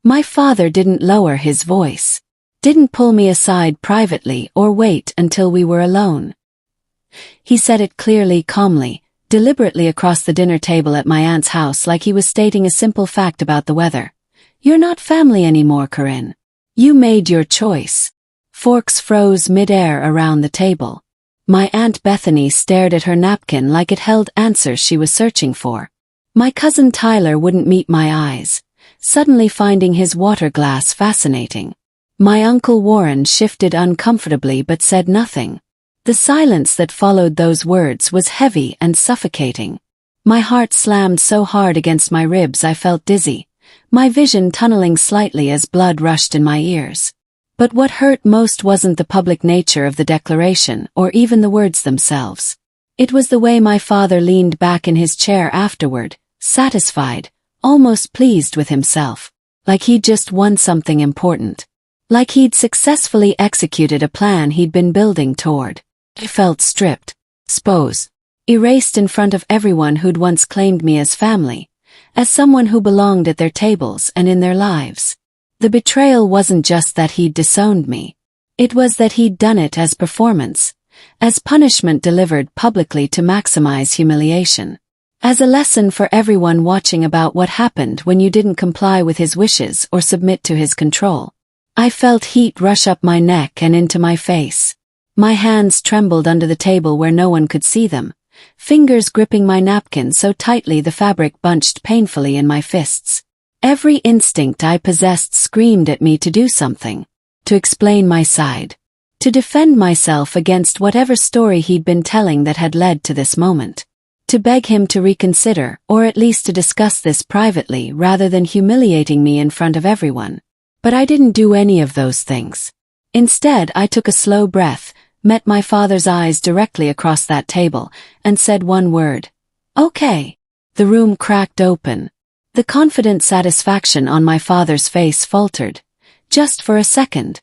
My father didn't lower his voice, didn't pull me aside privately or wait until we were alone. He said it clearly, calmly, deliberately across the dinner table at my aunt's house, like he was stating a simple fact about the weather. You're not family anymore, Corinne. You made your choice. Forks froze mid-air around the table. My Aunt Bethany stared at her napkin like it held answers she was searching for. My cousin Tyler wouldn't meet my eyes, suddenly finding his water glass fascinating. My Uncle Warren shifted uncomfortably but said nothing. The silence that followed those words was heavy and suffocating. My heart slammed so hard against my ribs I felt dizzy, my vision tunneling slightly as blood rushed in my ears. But what hurt most wasn't the public nature of the declaration or even the words themselves. It was the way my father leaned back in his chair afterward, satisfied, almost pleased with himself, like he'd just won something important. Like he'd successfully executed a plan he'd been building toward. I felt stripped, exposed, erased in front of everyone who'd once claimed me as family, as someone who belonged at their tables and in their lives. The betrayal wasn't just that he'd disowned me. It was that he'd done it as performance, as punishment delivered publicly to maximize humiliation, as a lesson for everyone watching about what happened when you didn't comply with his wishes or submit to his control. I felt heat rush up my neck and into my face. My hands trembled under the table where no one could see them, fingers gripping my napkin so tightly the fabric bunched painfully in my fists. Every instinct I possessed screamed at me to do something, to explain my side, to defend myself against whatever story he'd been telling that had led to this moment, to beg him to reconsider or at least to discuss this privately rather than humiliating me in front of everyone. But I didn't do any of those things. Instead, I took a slow breath, met my father's eyes directly across that table, and said one word. Okay. The room cracked open. The confident satisfaction on my father's face faltered, just for a second.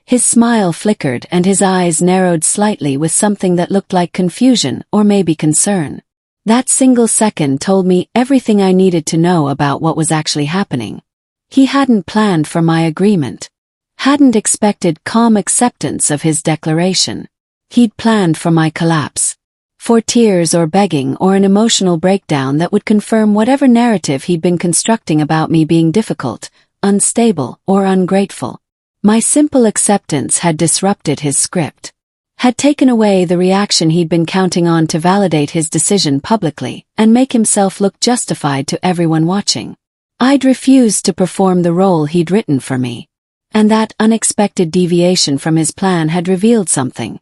His smile flickered and his eyes narrowed slightly with something that looked like confusion or maybe concern. That single second told me everything I needed to know about what was actually happening. He hadn't planned for my agreement. Hadn't expected calm acceptance of his declaration. He'd planned for my collapse. For tears or begging or an emotional breakdown that would confirm whatever narrative he'd been constructing about me being difficult, unstable, or ungrateful. My simple acceptance had disrupted his script. Had taken away the reaction he'd been counting on to validate his decision publicly and make himself look justified to everyone watching. I'd refused to perform the role he'd written for me. And that unexpected deviation from his plan had revealed something.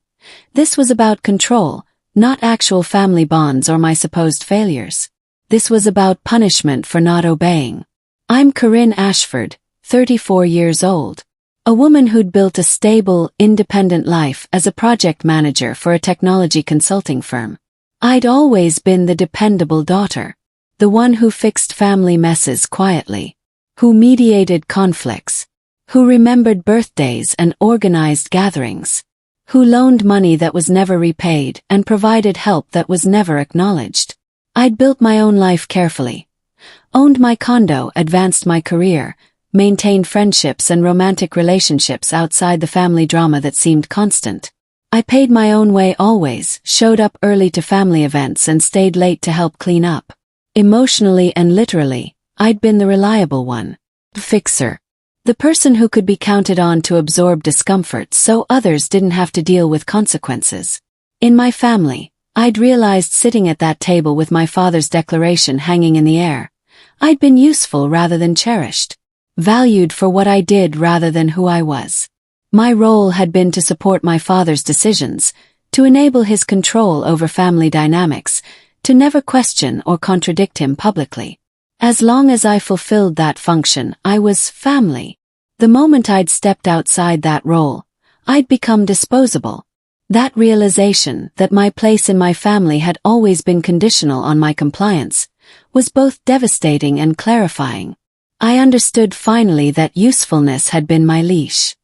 This was about control, not actual family bonds or my supposed failures. This was about punishment for not obeying. I'm Corinne Ashford, 34 years old. A woman who'd built a stable, independent life as a project manager for a technology consulting firm. I'd always been the dependable daughter. The one who fixed family messes quietly. Who mediated conflicts. Who remembered birthdays and organized gatherings. Who loaned money that was never repaid and provided help that was never acknowledged. I'd built my own life carefully. Owned my condo, advanced my career, maintained friendships and romantic relationships outside the family drama that seemed constant. I paid my own way always, showed up early to family events and stayed late to help clean up. Emotionally and literally, I'd been the reliable one. Fixer. The person who could be counted on to absorb discomfort so others didn't have to deal with consequences. In my family, I'd realized sitting at that table with my father's declaration hanging in the air. I'd been useful rather than cherished. Valued for what I did rather than who I was. My role had been to support my father's decisions, to enable his control over family dynamics, to never question or contradict him publicly. As long as I fulfilled that function, I was family. The moment I'd stepped outside that role, I'd become disposable. That realization that my place in my family had always been conditional on my compliance was both devastating and clarifying. I understood finally that usefulness had been my leash.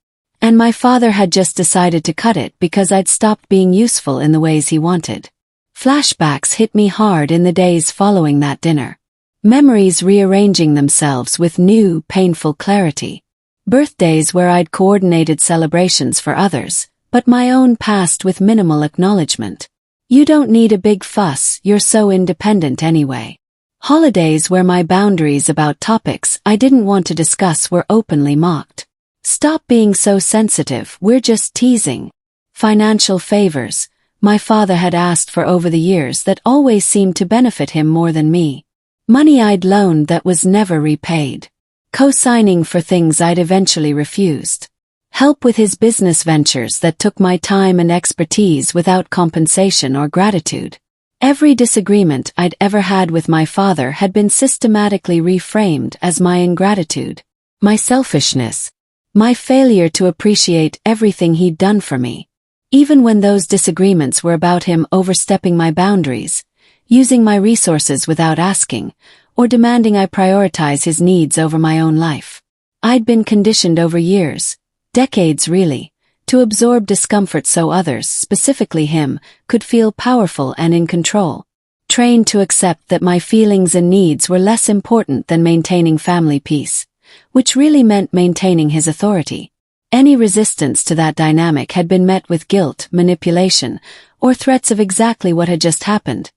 And my father had just decided to cut it because I'd stopped being useful in the ways he wanted. Flashbacks hit me hard in the days following that dinner. Memories rearranging themselves with new, painful clarity. Birthdays where I'd coordinated celebrations for others, but my own passed with minimal acknowledgement. You don't need a big fuss, you're so independent anyway. Holidays where my boundaries about topics I didn't want to discuss were openly mocked. Stop being so sensitive, we're just teasing. Financial favors my father had asked for over the years that always seemed to benefit him more than me. Money I'd loaned that was never repaid. Co-signing for things I'd eventually refused. Help with his business ventures that took my time and expertise without compensation or gratitude. Every disagreement I'd ever had with my father had been systematically reframed as my ingratitude, my selfishness, my failure to appreciate everything he'd done for me. Even when those disagreements were about him overstepping my boundaries, using my resources without asking, or demanding I prioritize his needs over my own life. I'd been conditioned over years, decades really, to absorb discomfort so others, specifically him, could feel powerful and in control. Trained to accept that my feelings and needs were less important than maintaining family peace, which really meant maintaining his authority. Any resistance to that dynamic had been met with guilt, manipulation, or threats of exactly what had just happened.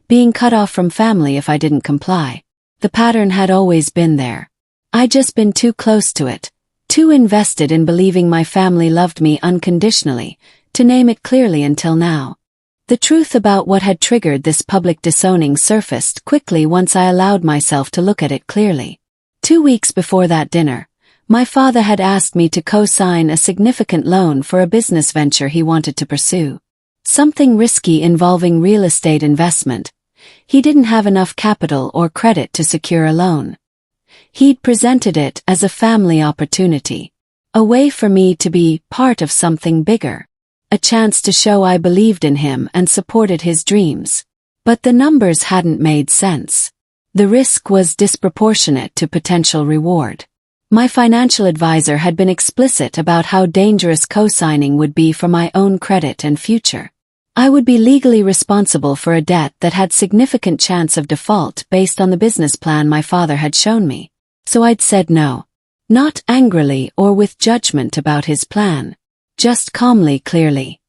Being cut off from family if I didn't comply. The pattern had always been there. I'd just been too close to it, too invested in believing my family loved me unconditionally, to name it clearly until now. The truth about what had triggered this public disowning surfaced quickly once I allowed myself to look at it clearly. 2 weeks before that dinner, my father had asked me to co-sign a significant loan for a business venture he wanted to pursue. Something risky involving real estate investment. He didn't have enough capital or credit to secure a loan. He'd presented it as a family opportunity. A way for me to be part of something bigger. A chance to show I believed in him and supported his dreams. But the numbers hadn't made sense. The risk was disproportionate to potential reward. My financial advisor had been explicit about how dangerous co-signing would be for my own credit and future. I would be legally responsible for a debt that had significant chance of default based on the business plan my father had shown me. So I'd said no. Not angrily or with judgment about his plan. Just calmly, clearly.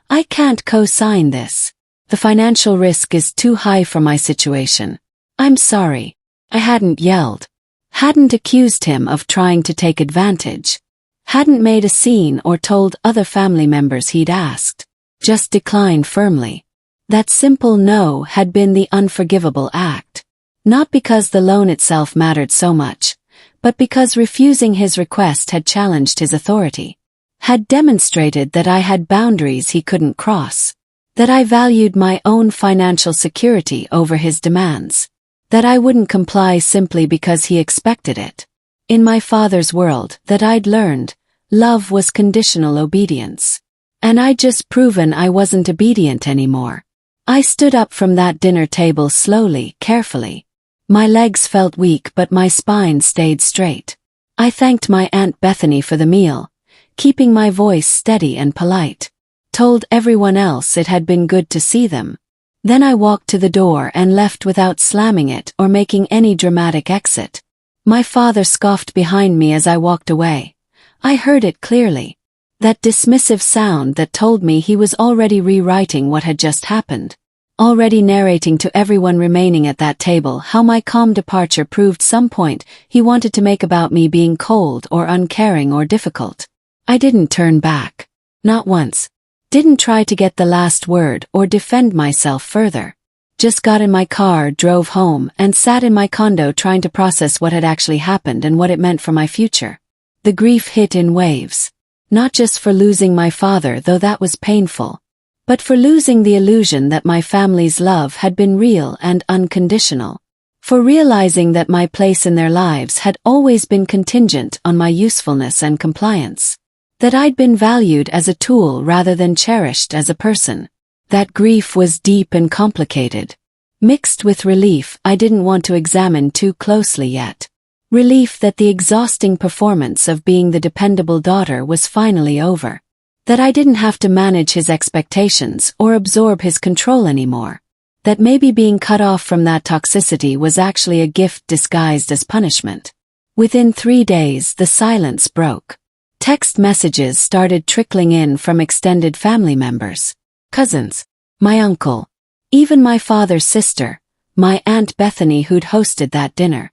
I can't co-sign this. The financial risk is too high for my situation. I'm sorry. I hadn't yelled. Hadn't accused him of trying to take advantage. Hadn't made a scene or told other family members he'd asked. Just declined firmly. That simple no had been the unforgivable act. Not because the loan itself mattered so much, but because refusing his request had challenged his authority. Had demonstrated that I had boundaries he couldn't cross. That I valued my own financial security over his demands. That I wouldn't comply simply because he expected it. In my father's world, that I'd learned, love was conditional obedience. And I'd just proven I wasn't obedient anymore. I stood up from that dinner table slowly, carefully. My legs felt weak but my spine stayed straight. I thanked my Aunt Bethany for the meal, keeping my voice steady and polite. Told everyone else it had been good to see them. Then I walked to the door and left without slamming it or making any dramatic exit. My father scoffed behind me as I walked away. I heard it clearly. That dismissive sound that told me he was already rewriting what had just happened. Already narrating to everyone remaining at that table how my calm departure proved some point he wanted to make about me being cold or uncaring or difficult. I didn't turn back. Not once. Didn't try to get the last word or defend myself further. Just got in my car, drove home, and sat in my condo trying to process what had actually happened and what it meant for my future. The grief hit in waves. Not just for losing my father, though that was painful, but for losing the illusion that my family's love had been real and unconditional. For realizing that my place in their lives had always been contingent on my usefulness and compliance. That I'd been valued as a tool rather than cherished as a person. That grief was deep and complicated. Mixed with relief I didn't want to examine too closely yet. Relief that the exhausting performance of being the dependable daughter was finally over. That I didn't have to manage his expectations or absorb his control anymore. that maybe being cut off from that toxicity was actually a gift disguised as punishment. Within 3 days, the silence broke. Text messages started trickling in from extended family members, cousins, my uncle, even my father's sister, my Aunt Bethany who'd hosted that dinner.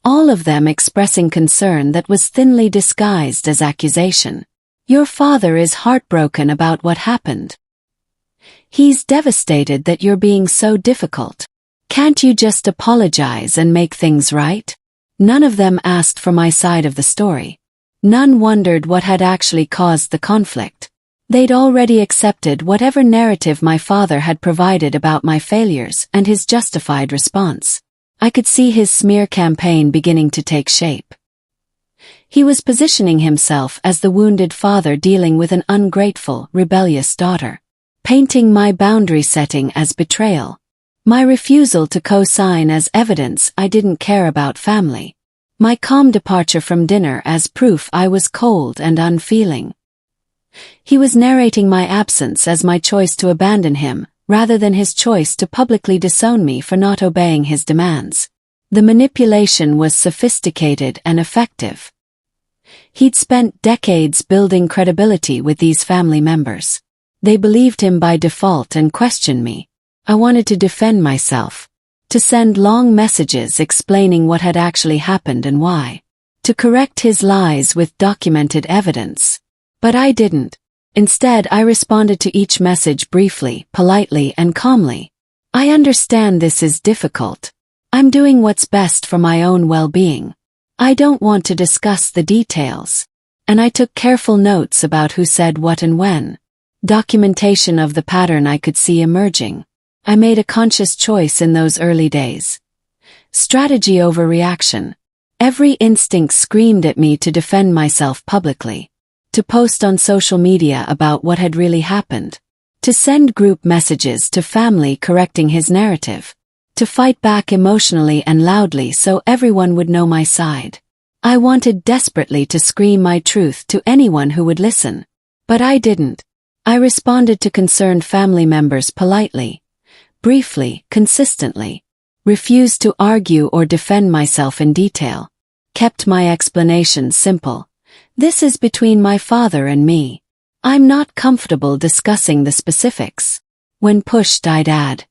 All of them expressing concern that was thinly disguised as accusation. Your father is heartbroken about what happened. He's devastated that you're being so difficult. Can't you just apologize and make things right? None of them asked for my side of the story. None wondered what had actually caused the conflict. They'd already accepted whatever narrative my father had provided about my failures and his justified response. I could see his smear campaign beginning to take shape. He was positioning himself as the wounded father dealing with an ungrateful, rebellious daughter, painting my boundary setting as betrayal, my refusal to co-sign as evidence I didn't care about family, my calm departure from dinner as proof I was cold and unfeeling. He was narrating my absence as my choice to abandon him, rather than his choice to publicly disown me for not obeying his demands. The manipulation was sophisticated and effective. He'd spent decades building credibility with these family members. They believed him by default and questioned me. I wanted to defend myself, to send long messages explaining what had actually happened and why, to correct his lies with documented evidence. But I didn't. Instead, I responded to each message briefly, politely, and calmly. I understand this is difficult. I'm doing what's best for my own well-being. I don't want to discuss the details. And I took careful notes about who said what and when. Documentation of the pattern I could see emerging. I made a conscious choice in those early days. Strategy over reaction. Every instinct screamed at me to defend myself publicly, to post on social media about what had really happened, to send group messages to family correcting his narrative, to fight back emotionally and loudly so everyone would know my side. I wanted desperately to scream my truth to anyone who would listen. But I didn't. I responded to concerned family members politely, briefly, consistently, refused to argue or defend myself in detail, kept my explanations simple. This is between my father and me. I'm not comfortable discussing the specifics. When pushed, I'd add,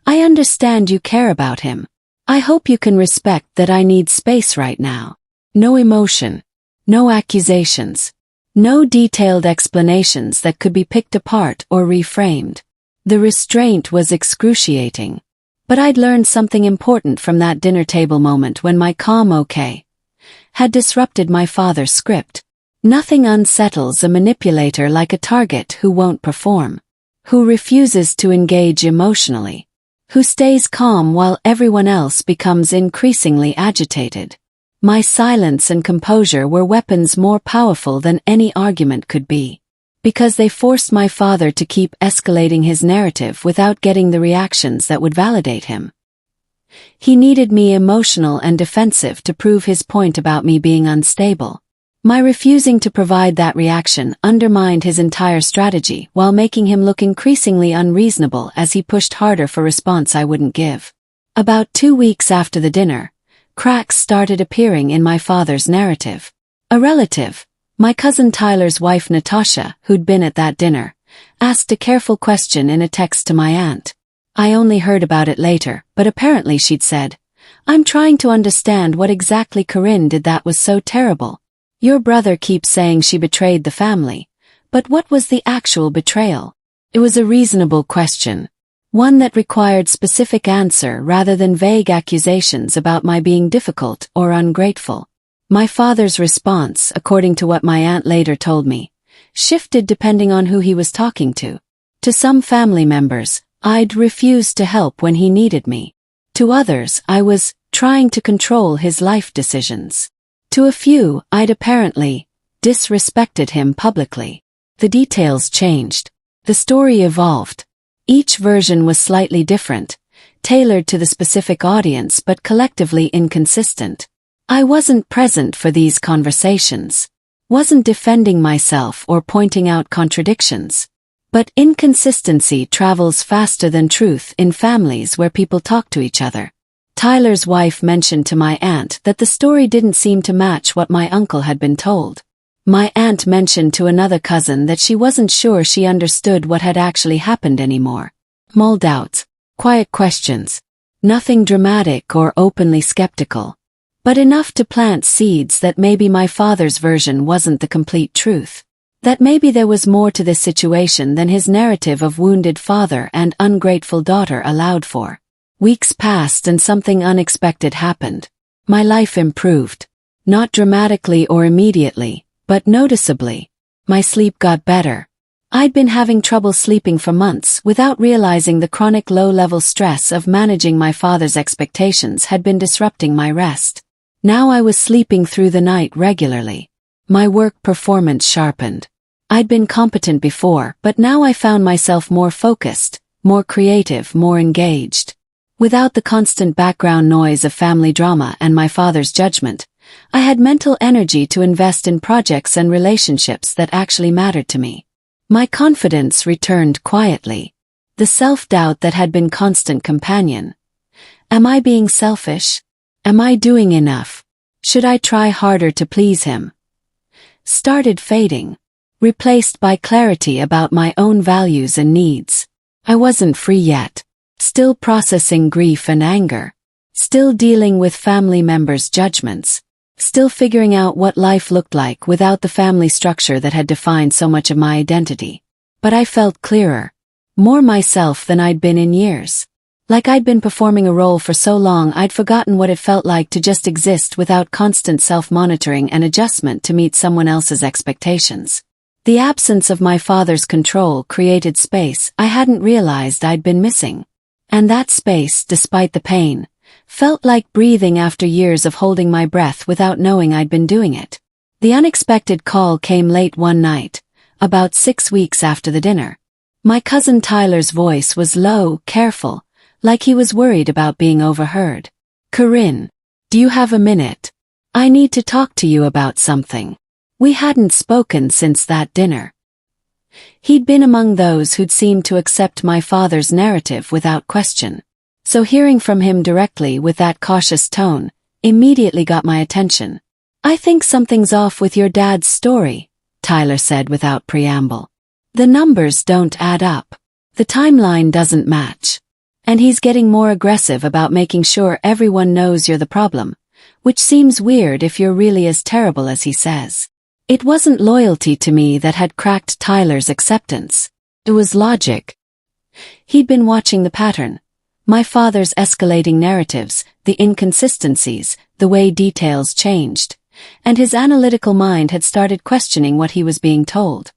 I understand you care about him. I hope you can respect that I need space right now. No emotion, no accusations, no detailed explanations that could be picked apart or reframed. The restraint was excruciating. But I'd learned something important from that dinner table moment when my calm okay had disrupted my father's script. Nothing unsettles a manipulator like a target who won't perform, who refuses to engage emotionally, who stays calm while everyone else becomes increasingly agitated. My silence and composure were weapons more powerful than any argument could be, because they forced my father to keep escalating his narrative without getting the reactions that would validate him. He needed me emotional and defensive to prove his point about me being unstable. My refusing to provide that reaction undermined his entire strategy while making him look increasingly unreasonable as he pushed harder for response I wouldn't give. About 2 weeks after the dinner, cracks started appearing in my father's narrative. A relative, my cousin Tyler's wife Natasha, who'd been at that dinner, asked a careful question in a text to my aunt. I only heard about it later, but apparently she'd said, I'm trying to understand what exactly Corinne did that was so terrible. Your brother keeps saying she betrayed the family, but what was the actual betrayal? It was a reasonable question, one that required specific answer rather than vague accusations about my being difficult or ungrateful. My father's response, according to what my aunt later told me, shifted depending on who he was talking to. To some family members, I'd refused to help when he needed me. To others, I was trying to control his life decisions. To a few, I'd apparently disrespected him publicly. The details changed. The story evolved. Each version was slightly different, tailored to the specific audience but collectively inconsistent. I wasn't present for these conversations, wasn't defending myself or pointing out contradictions. But inconsistency travels faster than truth in families where people talk to each other. Tyler's wife mentioned to my aunt that the story didn't seem to match what my uncle had been told. My aunt mentioned to another cousin that she wasn't sure she understood what had actually happened anymore. Small doubts, quiet questions. Nothing dramatic or openly skeptical. But enough to plant seeds that maybe my father's version wasn't the complete truth. That maybe there was more to this situation than his narrative of wounded father and ungrateful daughter allowed for. Weeks passed and something unexpected happened. My life improved. Not dramatically or immediately, but noticeably. My sleep got better. I'd been having trouble sleeping for months without realizing the chronic low-level stress of managing my father's expectations had been disrupting my rest. Now I was sleeping through the night regularly. My work performance sharpened. I'd been competent before, but now I found myself more focused, more creative, more engaged. Without the constant background noise of family drama and my father's judgment, I had mental energy to invest in projects and relationships that actually mattered to me. My confidence returned quietly. The self-doubt that had been constant companion. Am I being selfish? Am I doing enough? Should I try harder to please him? Started fading, replaced by clarity about my own values and needs. I wasn't free yet, still processing grief and anger, still dealing with family members' judgments. Still figuring out what life looked like without the family structure that had defined so much of my identity. But I felt clearer, more myself than I'd been in years. Like I'd been performing a role for so long I'd forgotten what it felt like to just exist without constant self-monitoring and adjustment to meet someone else's expectations. The absence of my father's control created space I hadn't realized I'd been missing. And that space, despite the pain, felt like breathing after years of holding my breath without knowing I'd been doing it. The unexpected call came late one night, about 6 weeks after the dinner. My cousin Tyler's voice was low, careful, like he was worried about being overheard. "Corinne, do you have a minute? I need to talk to you about something." We hadn't spoken since that dinner. He'd been among those who'd seemed to accept my father's narrative without question. So hearing from him directly with that cautious tone immediately got my attention. "I think something's off with your dad's story," Tyler said without preamble. "The numbers don't add up. The timeline doesn't match. And he's getting more aggressive about making sure everyone knows you're the problem, which seems weird if you're really as terrible as he says." It wasn't loyalty to me that had cracked Tyler's acceptance. It was logic. He'd been watching the pattern. My father's escalating narratives, the inconsistencies, the way details changed, and his analytical mind had started questioning what he was being told.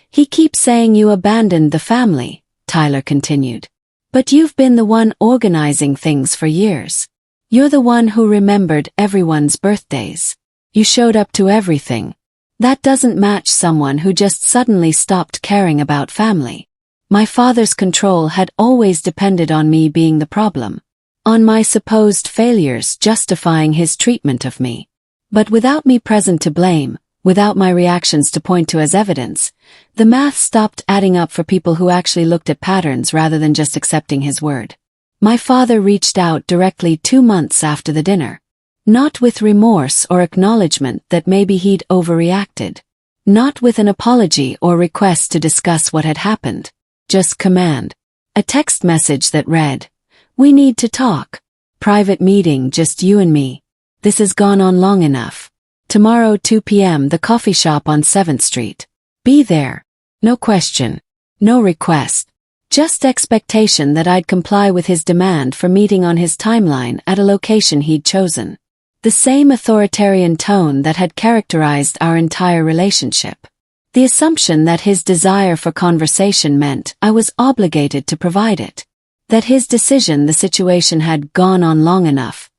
"He keeps saying you abandoned the family," Tyler continued. "But you've been the one organizing things for years. You're the one who remembered everyone's birthdays. You showed up to everything. That doesn't match someone who just suddenly stopped caring about family." My father's control had always depended on me being the problem, on my supposed failures justifying his treatment of me. But without me present to blame, without my reactions to point to as evidence, the math stopped adding up for people who actually looked at patterns rather than just accepting his word. My father reached out directly 2 months after the dinner. Not with remorse or acknowledgement that maybe he'd overreacted. Not with an apology or request to discuss what had happened. Just command. A text message that read, "We need to talk. Private meeting, just you and me. This has gone on long enough. Tomorrow 2 p.m. the coffee shop on 7th Street. Be there." No question. No request. Just expectation that I'd comply with his demand for meeting on his timeline at a location he'd chosen. The same authoritarian tone that had characterized our entire relationship. The assumption that his desire for conversation meant I was obligated to provide it. That his decision the situation had gone on long enough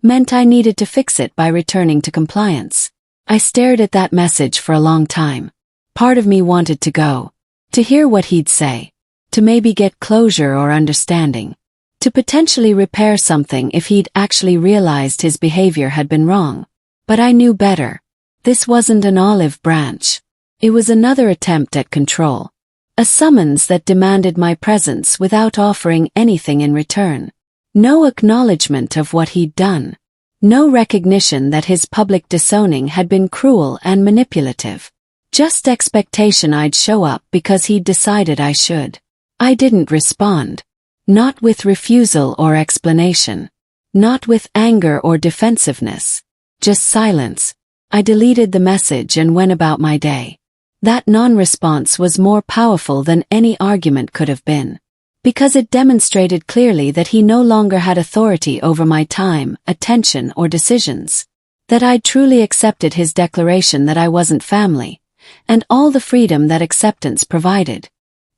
meant I needed to fix it by returning to compliance. I stared at that message for a long time. Part of me wanted to go. To hear what he'd say. To maybe get closure or understanding. To potentially repair something if he'd actually realized his behavior had been wrong. But I knew better. This wasn't an olive branch. It was another attempt at control. A summons that demanded my presence without offering anything in return. No acknowledgement of what he'd done. No recognition that his public disowning had been cruel and manipulative. Just expectation I'd show up because he'd decided I should. I didn't respond. Not with refusal or explanation. Not with anger or defensiveness. Just silence. I deleted the message and went about my day. That non-response was more powerful than any argument could have been. Because it demonstrated clearly that he no longer had authority over my time, attention, or decisions. That I'd truly accepted his declaration that I wasn't family, and all the freedom that acceptance provided.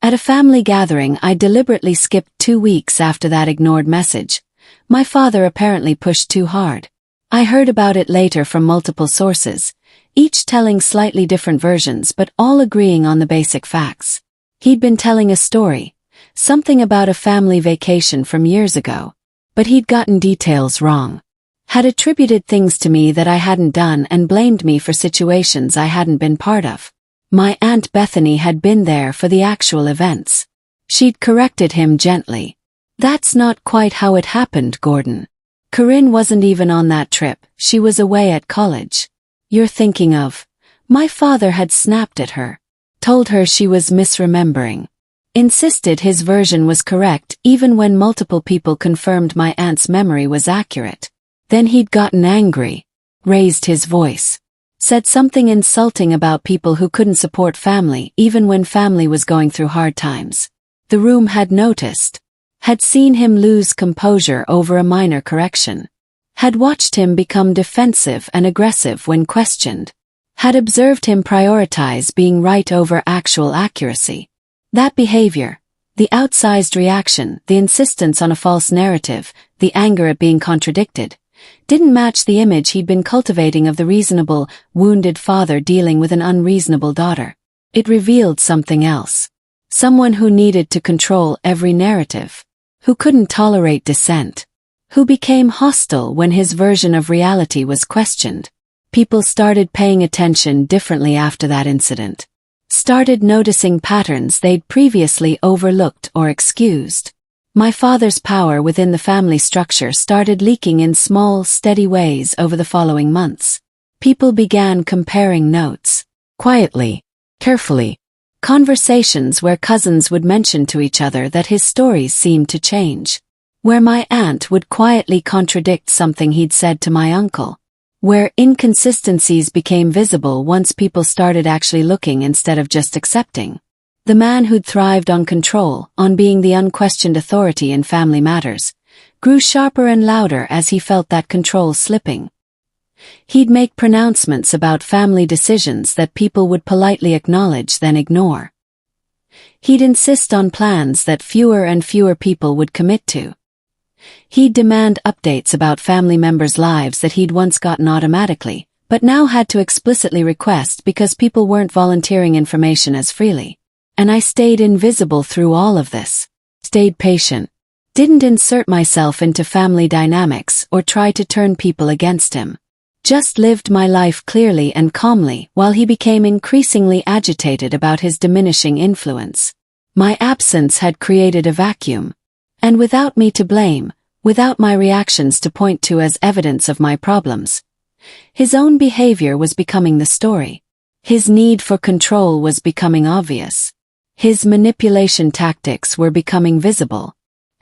At a family gathering, I deliberately skipped 2 weeks after that ignored message. My father apparently pushed too hard. I heard about it later from multiple sources, each telling slightly different versions but all agreeing on the basic facts. He'd been telling a story, something about a family vacation from years ago, but he'd gotten details wrong. Had attributed things to me that I hadn't done and blamed me for situations I hadn't been part of. My Aunt Bethany had been there for the actual events. She'd corrected him gently. "That's not quite how it happened, Gordon. Corinne wasn't even on that trip, she was away at college. You're thinking of..." My father had snapped at her. Told her she was misremembering. Insisted his version was correct even when multiple people confirmed my aunt's memory was accurate. Then he'd gotten angry. Raised his voice. Said something insulting about people who couldn't support family even when family was going through hard times. The room had noticed. Had seen him lose composure over a minor correction. Had watched him become defensive and aggressive when questioned. Had observed him prioritize being right over actual accuracy. That behavior, the outsized reaction, the insistence on a false narrative, the anger at being contradicted, didn't match the image he'd been cultivating of the reasonable, wounded father dealing with an unreasonable daughter. It revealed something else. Someone who needed to control every narrative. Who couldn't tolerate dissent. Who became hostile when his version of reality was questioned. People started paying attention differently after that incident. Started noticing patterns they'd previously overlooked or excused. My father's power within the family structure started leaking in small, steady ways over the following months. People began comparing notes. Quietly. Carefully. Conversations where cousins would mention to each other that his stories seemed to change. Where my aunt would quietly contradict something he'd said to my uncle. Where inconsistencies became visible once people started actually looking instead of just accepting. The man who'd thrived on control, on being the unquestioned authority in family matters, grew sharper and louder as he felt that control slipping. He'd make pronouncements about family decisions that people would politely acknowledge then ignore. He'd insist on plans that fewer and fewer people would commit to. He'd demand updates about family members' lives that he'd once gotten automatically, but now had to explicitly request because people weren't volunteering information as freely. And I stayed invisible through all of this. Stayed patient. Didn't insert myself into family dynamics or try to turn people against him. Just lived my life clearly and calmly while he became increasingly agitated about his diminishing influence. My absence had created a vacuum. And without me to blame, without my reactions to point to as evidence of my problems, his own behavior was becoming the story. His need for control was becoming obvious. His manipulation tactics were becoming visible.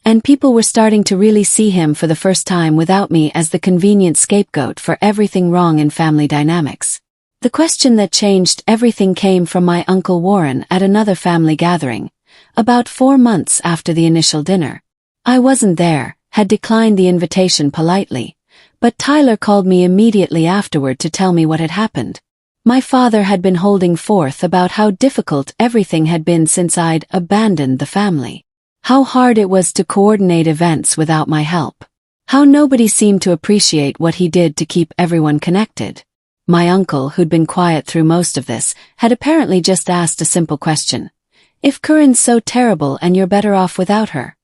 And people were starting to really see him for the first time without me as the convenient scapegoat for everything wrong in family dynamics. The question that changed everything came from my Uncle Warren at another family gathering, about 4 months after the initial dinner. I wasn't there, had declined the invitation politely, but Tyler called me immediately afterward to tell me what had happened. My father had been holding forth about how difficult everything had been since I'd abandoned the family. How hard it was to coordinate events without my help. How nobody seemed to appreciate what he did to keep everyone connected. My uncle, who'd been quiet through most of this, had apparently just asked a simple question. If Corinne's so terrible and you're better off without her,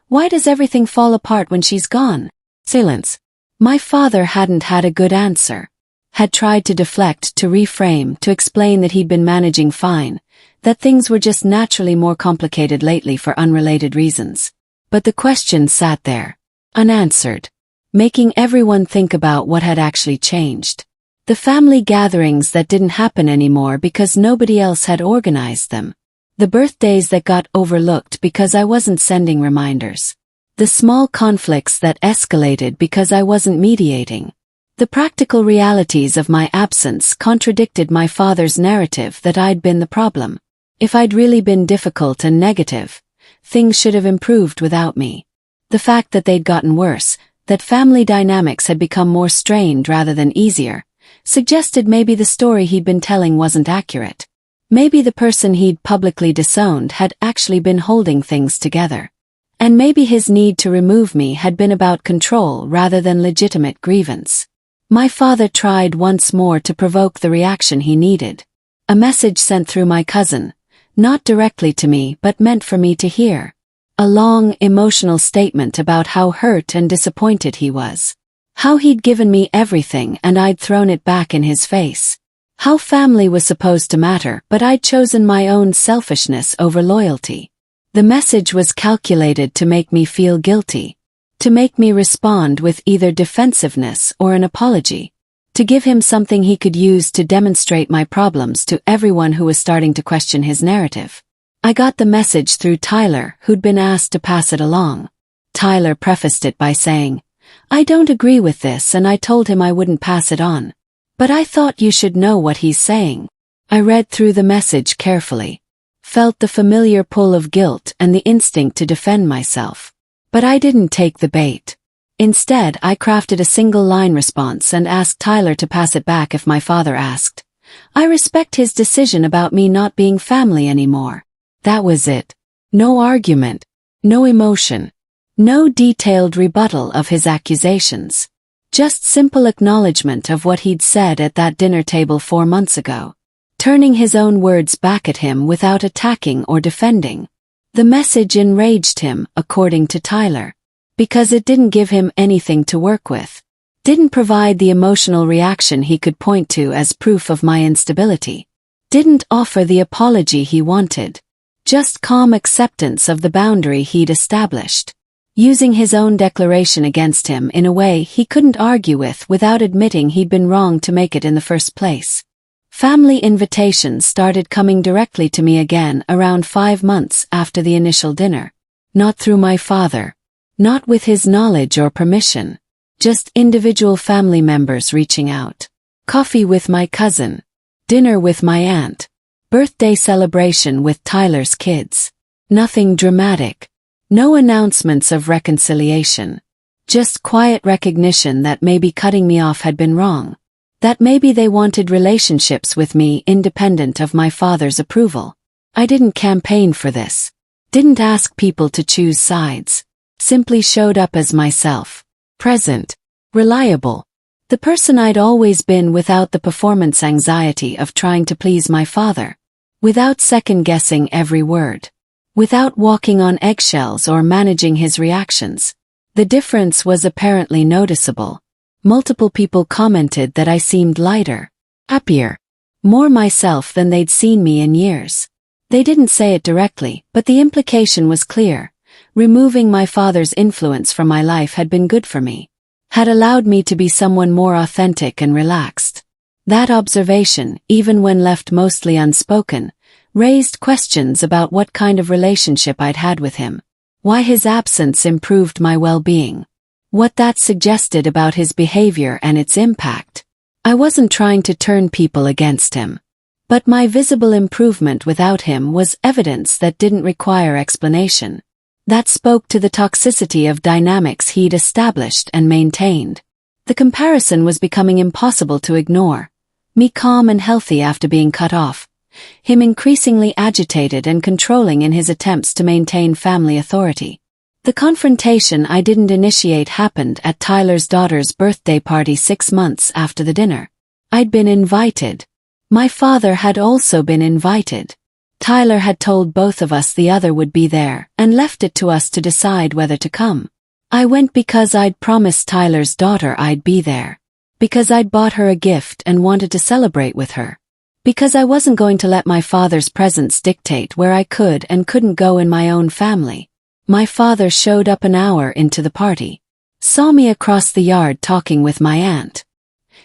why does everything fall apart when she's gone? Silence. My father hadn't had a good answer. had tried to deflect, to reframe, to explain that he'd been managing fine, that things were just naturally more complicated lately for unrelated reasons. But the question sat there, unanswered, making everyone think about what had actually changed. The family gatherings that didn't happen anymore because nobody else had organized them. The birthdays that got overlooked because I wasn't sending reminders. The small conflicts that escalated because I wasn't mediating. The practical realities of my absence contradicted my father's narrative that I'd been the problem. If I'd really been difficult and negative, things should have improved without me. The fact that they'd gotten worse, that family dynamics had become more strained rather than easier, suggested maybe the story he'd been telling wasn't accurate. Maybe the person he'd publicly disowned had actually been holding things together. And maybe his need to remove me had been about control rather than legitimate grievance. My father tried once more to provoke the reaction he needed. A message sent through my cousin, not directly to me but meant for me to hear. A long, emotional statement about how hurt and disappointed he was. How he'd given me everything and I'd thrown it back in his face. How family was supposed to matter but I'd chosen my own selfishness over loyalty. The message was calculated to make me feel guilty. To make me respond with either defensiveness or an apology. To give him something he could use to demonstrate my problems to everyone who was starting to question his narrative. I got the message through Tyler, who'd been asked to pass it along. Tyler prefaced it by saying, "I don't agree with this," and I told him I wouldn't pass it on. "But I thought you should know what he's saying." I read through the message carefully. Felt the familiar pull of guilt and the instinct to defend myself. But I didn't take the bait. Instead, I crafted a single-line response and asked Tyler to pass it back if my father asked. I respect his decision about me not being family anymore. That was it. No argument. No emotion. No detailed rebuttal of his accusations. Just simple acknowledgement of what he'd said at that dinner table 4 months ago. Turning his own words back at him without attacking or defending. The message enraged him, according to Tyler. Because it didn't give him anything to work with. Didn't provide the emotional reaction he could point to as proof of my instability. Didn't offer the apology he wanted. Just calm acceptance of the boundary he'd established. Using his own declaration against him in a way he couldn't argue with without admitting he'd been wrong to make it in the first place. Family invitations started coming directly to me again around 5 months after the initial dinner. Not through my father. Not with his knowledge or permission. Just individual family members reaching out. Coffee with my cousin. Dinner with my aunt. Birthday celebration with Tyler's kids. Nothing dramatic. No announcements of reconciliation. Just quiet recognition that maybe cutting me off had been wrong. That maybe they wanted relationships with me independent of my father's approval. I didn't campaign for this. Didn't ask people to choose sides. Simply showed up as myself. Present. Reliable. The person I'd always been without the performance anxiety of trying to please my father. Without second-guessing every word. Without walking on eggshells or managing his reactions. The difference was apparently noticeable. Multiple people commented that I seemed lighter, happier, more myself than they'd seen me in years. They didn't say it directly, but the implication was clear. Removing my father's influence from my life had been good for me. Had allowed me to be someone more authentic and relaxed. That observation, even when left mostly unspoken, raised questions about what kind of relationship I'd had with him. Why his absence improved my well-being. What that suggested about his behavior and its impact. I wasn't trying to turn people against him. But my visible improvement without him was evidence that didn't require explanation. That spoke to the toxicity of dynamics he'd established and maintained. The comparison was becoming impossible to ignore. Me calm and healthy after being cut off. Him increasingly agitated and controlling in his attempts to maintain family authority. The confrontation I didn't initiate happened at Tyler's daughter's birthday party 6 months after the dinner. I'd been invited. My father had also been invited. Tyler had told both of us the other would be there and left it to us to decide whether to come. I went because I'd promised Tyler's daughter I'd be there. Because I'd bought her a gift and wanted to celebrate with her. Because I wasn't going to let my father's presence dictate where I could and couldn't go in my own family. My father showed up an hour into the party. Saw me across the yard talking with my aunt.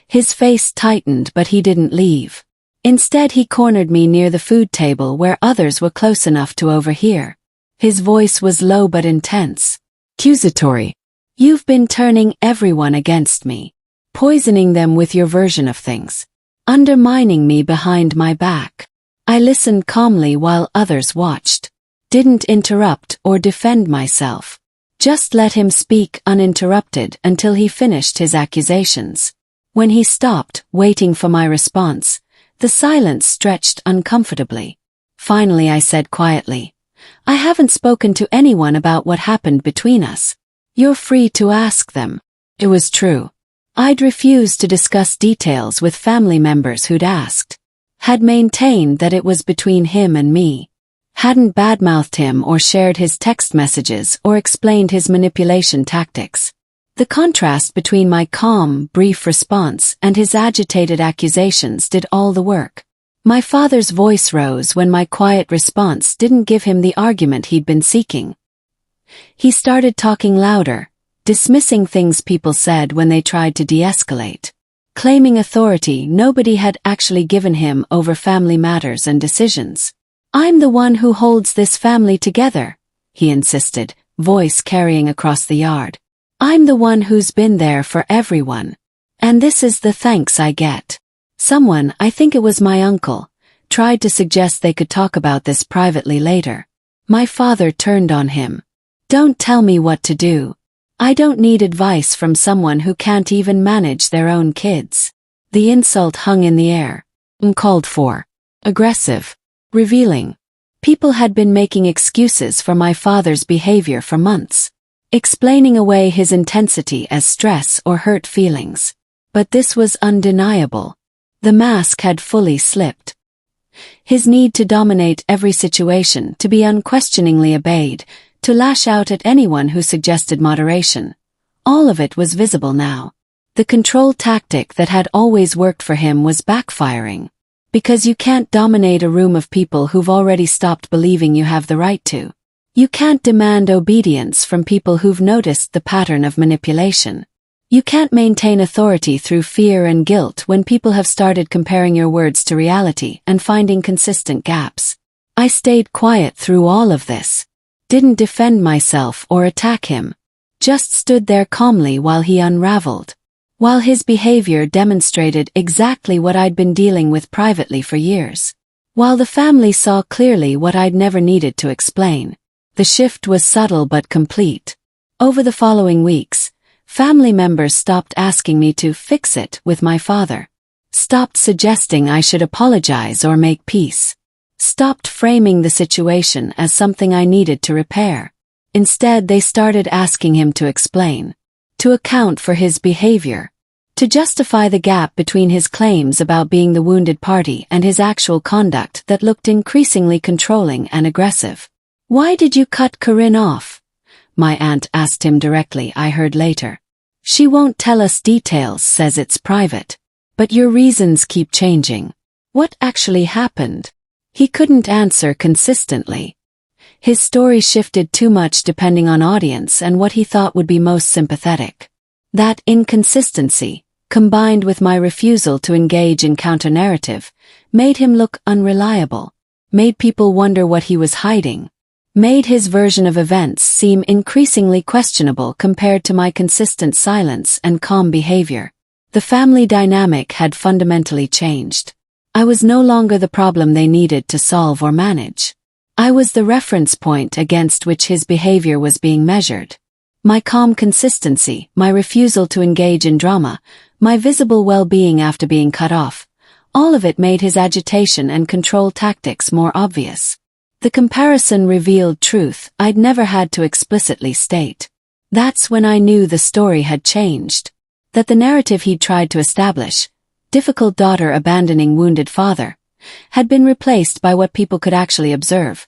His face tightened, but he didn't leave. Instead, he cornered me near the food table where others were close enough to overhear. His voice was low but intense. Accusatory. You've been turning everyone against me. Poisoning them with your version of things. Undermining me behind my back. I listened calmly while others watched. Didn't interrupt or defend myself. Just let him speak uninterrupted until he finished his accusations. When he stopped, waiting for my response, the silence stretched uncomfortably. Finally I said quietly, I haven't spoken to anyone about what happened between us. You're free to ask them. It was true. I'd refused to discuss details with family members who'd asked. Had maintained that it was between him and me. Hadn't badmouthed him or shared his text messages or explained his manipulation tactics. The contrast between my calm, brief response and his agitated accusations did all the work. My father's voice rose when my quiet response didn't give him the argument he'd been seeking. He started talking louder, dismissing things people said when they tried to de-escalate. Claiming authority nobody had actually given him over family matters and decisions. I'm the one who holds this family together, he insisted, voice carrying across the yard. I'm the one who's been there for everyone. And this is the thanks I get. Someone, I think it was my uncle, tried to suggest they could talk about this privately later. My father turned on him. Don't tell me what to do. I don't need advice from someone who can't even manage their own kids. The insult hung in the air. Uncalled for. Aggressive. Revealing. People had been making excuses for my father's behavior for months. Explaining away his intensity as stress or hurt feelings. But this was undeniable. The mask had fully slipped. His need to dominate every situation, to be unquestioningly obeyed, to lash out at anyone who suggested moderation. All of it was visible now. The control tactic that had always worked for him was backfiring. Because you can't dominate a room of people who've already stopped believing you have the right to. You can't demand obedience from people who've noticed the pattern of manipulation. You can't maintain authority through fear and guilt when people have started comparing your words to reality and finding consistent gaps. I stayed quiet through all of this. Didn't defend myself or attack him. Just stood there calmly while he unraveled. While his behavior demonstrated exactly what I'd been dealing with privately for years. While the family saw clearly what I'd never needed to explain. The shift was subtle but complete. Over the following weeks, family members stopped asking me to fix it with my father. Stopped suggesting I should apologize or make peace. Stopped framing the situation as something I needed to repair. Instead, they started asking him to explain. To account for his behavior. To justify the gap between his claims about being the wounded party and his actual conduct that looked increasingly controlling and aggressive. Why did you cut Corinne off? My aunt asked him directly, I heard later. She won't tell us details, says it's private. But your reasons keep changing. What actually happened? He couldn't answer consistently. His story shifted too much depending on audience and what he thought would be most sympathetic. That inconsistency, combined with my refusal to engage in counter-narrative, made him look unreliable. Made people wonder what he was hiding. Made his version of events seem increasingly questionable compared to my consistent silence and calm behavior. The family dynamic had fundamentally changed. I was no longer the problem they needed to solve or manage. I was the reference point against which his behavior was being measured. My calm consistency, my refusal to engage in drama, my visible well-being after being cut off, all of it made his agitation and control tactics more obvious. The comparison revealed truth I'd never had to explicitly state. That's when I knew the story had changed. That the narrative he'd tried to establish, difficult daughter abandoning wounded father, had been replaced by what people could actually observe.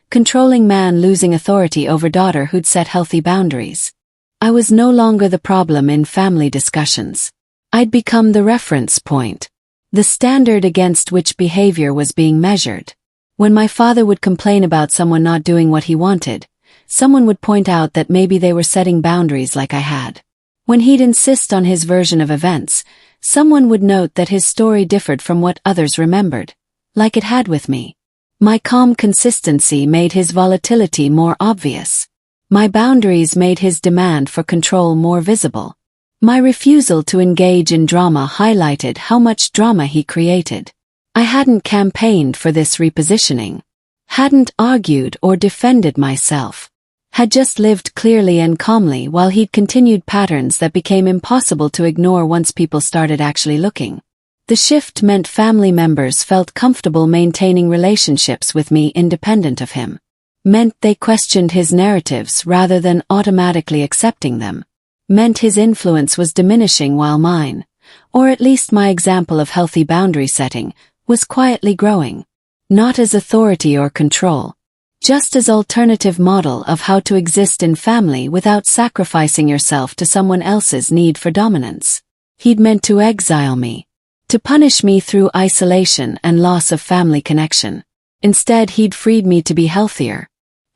Controlling man losing authority over daughter who'd set healthy boundaries. I was no longer the problem in family discussions. I'd become the reference point, the standard against which behavior was being measured. When my father would complain about someone not doing what he wanted, someone would point out that maybe they were setting boundaries like I had. When he'd insist on his version of events, someone would note that his story differed from what others remembered, like it had with me. My calm consistency made his volatility more obvious. My boundaries made his demand for control more visible. My refusal to engage in drama highlighted how much drama he created. I hadn't campaigned for this repositioning, hadn't argued or defended myself, had just lived clearly and calmly while he'd continued patterns that became impossible to ignore once people started actually looking. The shift meant family members felt comfortable maintaining relationships with me independent of him. Meant they questioned his narratives rather than automatically accepting them. Meant his influence was diminishing while mine, or at least my example of healthy boundary setting, was quietly growing. Not as authority or control, just as alternative model of how to exist in family without sacrificing yourself to someone else's need for dominance. He'd meant to exile me, to punish me through isolation and loss of family connection. Instead, he'd freed me to be healthier.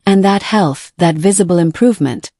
And that health, that visible improvement,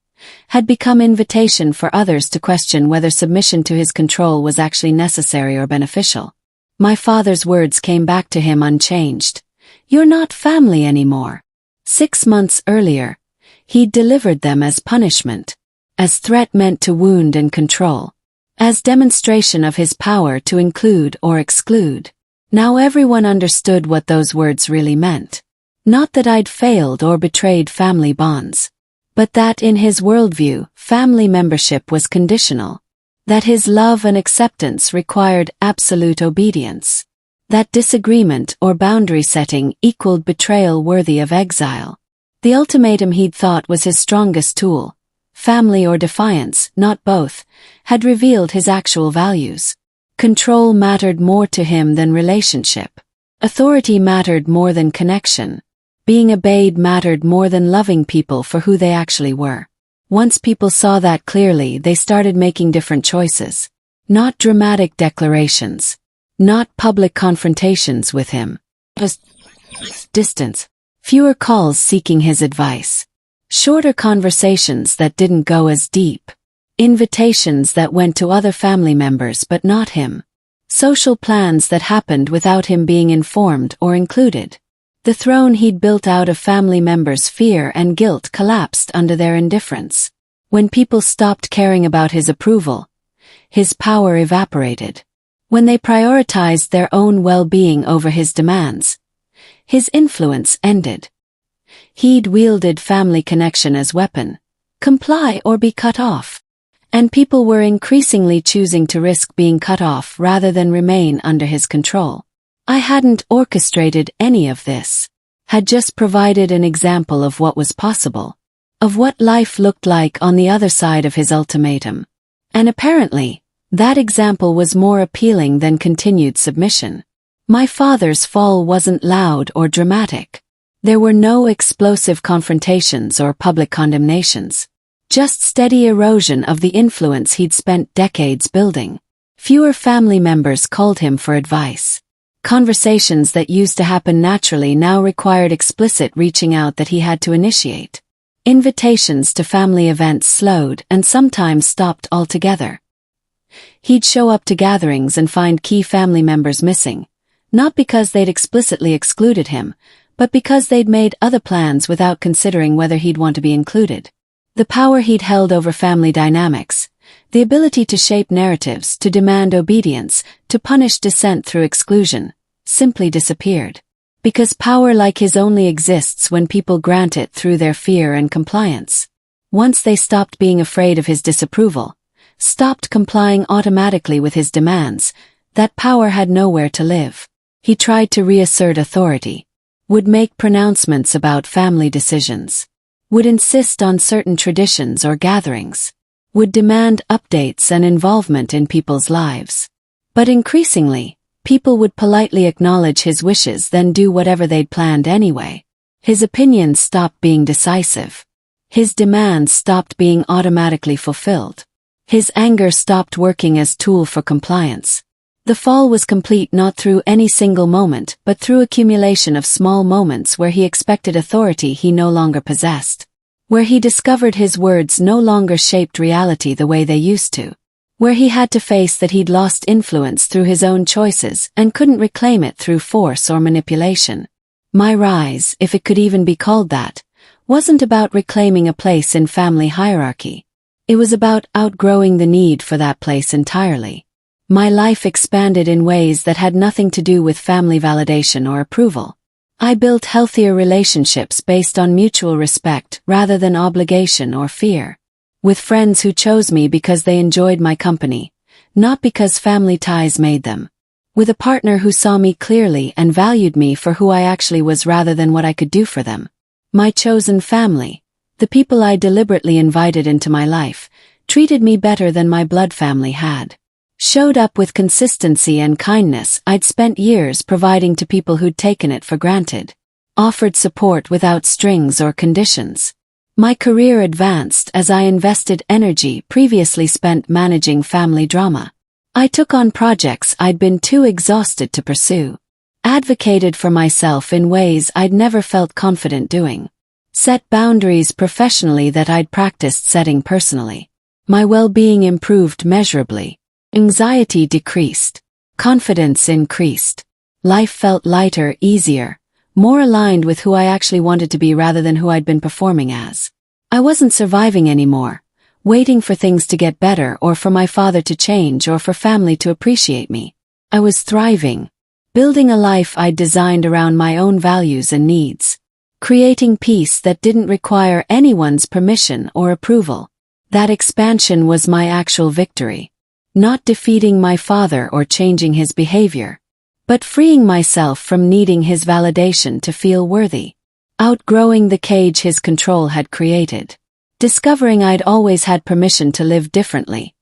had become invitation for others to question whether submission to his control was actually necessary or beneficial. My father's words came back to him unchanged. "You're not family anymore." 6 months earlier, he'd delivered them as punishment, as threat meant to wound and control, as demonstration of his power to include or exclude. Now everyone understood what those words really meant. Not that I'd failed or betrayed family bonds, but that in his worldview, family membership was conditional. That his love and acceptance required absolute obedience. That disagreement or boundary setting equaled betrayal worthy of exile. The ultimatum he'd thought was his strongest tool, family or defiance, not both, had revealed his actual values. Control mattered more to him than relationship. Authority mattered more than connection. Being obeyed mattered more than loving people for who they actually were. Once people saw that clearly, they started making different choices. Not dramatic declarations. Not public confrontations with him. Just distance. Fewer calls seeking his advice. Shorter conversations that didn't go as deep. Invitations that went to other family members but not him. Social plans that happened without him being informed or included. The throne he'd built out of family members' fear and guilt collapsed under their indifference. When people stopped caring about his approval, his power evaporated. When they prioritized their own well-being over his demands, his influence ended. He'd wielded family connection as weapon, comply or be cut off. And people were increasingly choosing to risk being cut off rather than remain under his control. I hadn't orchestrated any of this, had just provided an example of what was possible, of what life looked like on the other side of his ultimatum. And apparently, that example was more appealing than continued submission. My father's fall wasn't loud or dramatic. There were no explosive confrontations or public condemnations. Just steady erosion of the influence he'd spent decades building. Fewer family members called him for advice. Conversations that used to happen naturally now required explicit reaching out that he had to initiate. Invitations to family events slowed and sometimes stopped altogether. He'd show up to gatherings and find key family members missing, not because they'd explicitly excluded him, but because they'd made other plans without considering whether he'd want to be included. The power he'd held over family dynamics, the ability to shape narratives, to demand obedience, to punish dissent through exclusion, simply disappeared. Because power like his only exists when people grant it through their fear and compliance. Once they stopped being afraid of his disapproval, stopped complying automatically with his demands, that power had nowhere to live. He tried to reassert authority, would make pronouncements about family decisions, would insist on certain traditions or gatherings, would demand updates and involvement in people's lives. But increasingly, people would politely acknowledge his wishes then do whatever they'd planned anyway. His opinions stopped being decisive. His demands stopped being automatically fulfilled. His anger stopped working as tool for compliance. The fall was complete not through any single moment, but through accumulation of small moments where he expected authority he no longer possessed. Where he discovered his words no longer shaped reality the way they used to. Where he had to face that he'd lost influence through his own choices and couldn't reclaim it through force or manipulation. My rise, if it could even be called that, wasn't about reclaiming a place in family hierarchy. It was about outgrowing the need for that place entirely. My life expanded in ways that had nothing to do with family validation or approval. I built healthier relationships based on mutual respect rather than obligation or fear. With friends who chose me because they enjoyed my company, not because family ties made them. With a partner who saw me clearly and valued me for who I actually was rather than what I could do for them. My chosen family, the people I deliberately invited into my life, treated me better than my blood family had. Showed up with consistency and kindness I'd spent years providing to people who'd taken it for granted. Offered support without strings or conditions. My career advanced as I invested energy previously spent managing family drama. I took on projects I'd been too exhausted to pursue. Advocated for myself in ways I'd never felt confident doing. Set boundaries professionally that I'd practiced setting personally. My well-being improved measurably. Anxiety decreased. Confidence increased. Life felt lighter, easier, more aligned with who I actually wanted to be rather than who I'd been performing as. I wasn't surviving anymore, waiting for things to get better or for my father to change or for family to appreciate me. I was thriving, building a life I'd designed around my own values and needs, creating peace that didn't require anyone's permission or approval. That expansion was my actual victory. Not defeating my father or changing his behavior, but freeing myself from needing his validation to feel worthy. Outgrowing the cage his control had created. Discovering I'd always had permission to live differently.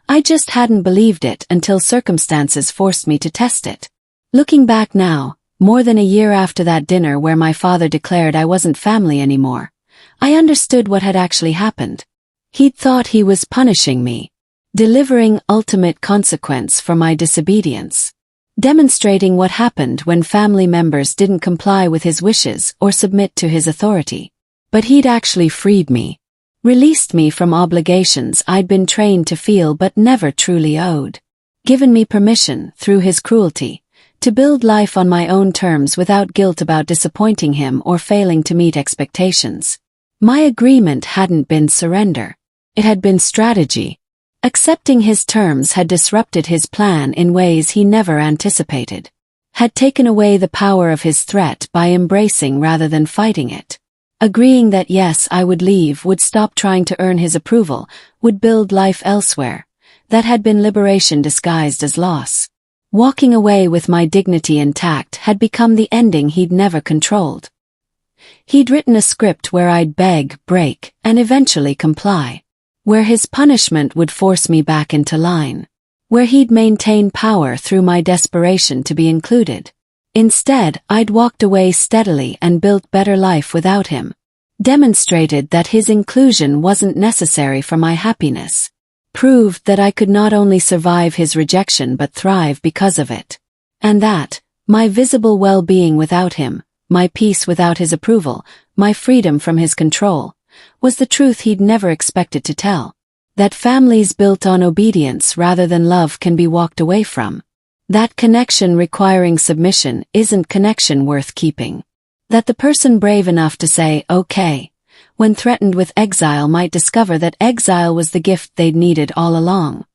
I just hadn't believed it until circumstances forced me to test it. Looking back now, more than a year after that dinner where my father declared I wasn't family anymore, I understood what had actually happened. He'd thought he was punishing me. Delivering ultimate consequence for my disobedience. Demonstrating what happened when family members didn't comply with his wishes or submit to his authority. But he'd actually freed me. Released me from obligations I'd been trained to feel but never truly owed. Given me permission, through his cruelty, to build life on my own terms without guilt about disappointing him or failing to meet expectations. My agreement hadn't been surrender. It had been strategy. Accepting his terms had disrupted his plan in ways he never anticipated. Had taken away the power of his threat by embracing rather than fighting it. Agreeing that yes, I would leave, would stop trying to earn his approval, would build life elsewhere. That had been liberation disguised as loss. Walking away with my dignity intact had become the ending he'd never controlled. He'd written a script where I'd beg, break, and eventually comply. Where his punishment would force me back into line. Where he'd maintain power through my desperation to be included. Instead, I'd walked away steadily and built better life without him. Demonstrated that his inclusion wasn't necessary for my happiness. Proved that I could not only survive his rejection but thrive because of it. And that, my visible well-being without him, my peace without his approval, my freedom from his control, was the truth he'd never expected to tell. That families built on obedience rather than love can be walked away from. That connection requiring submission isn't connection worth keeping. That the person brave enough to say, okay, when threatened with exile might discover that exile was the gift they'd needed all along.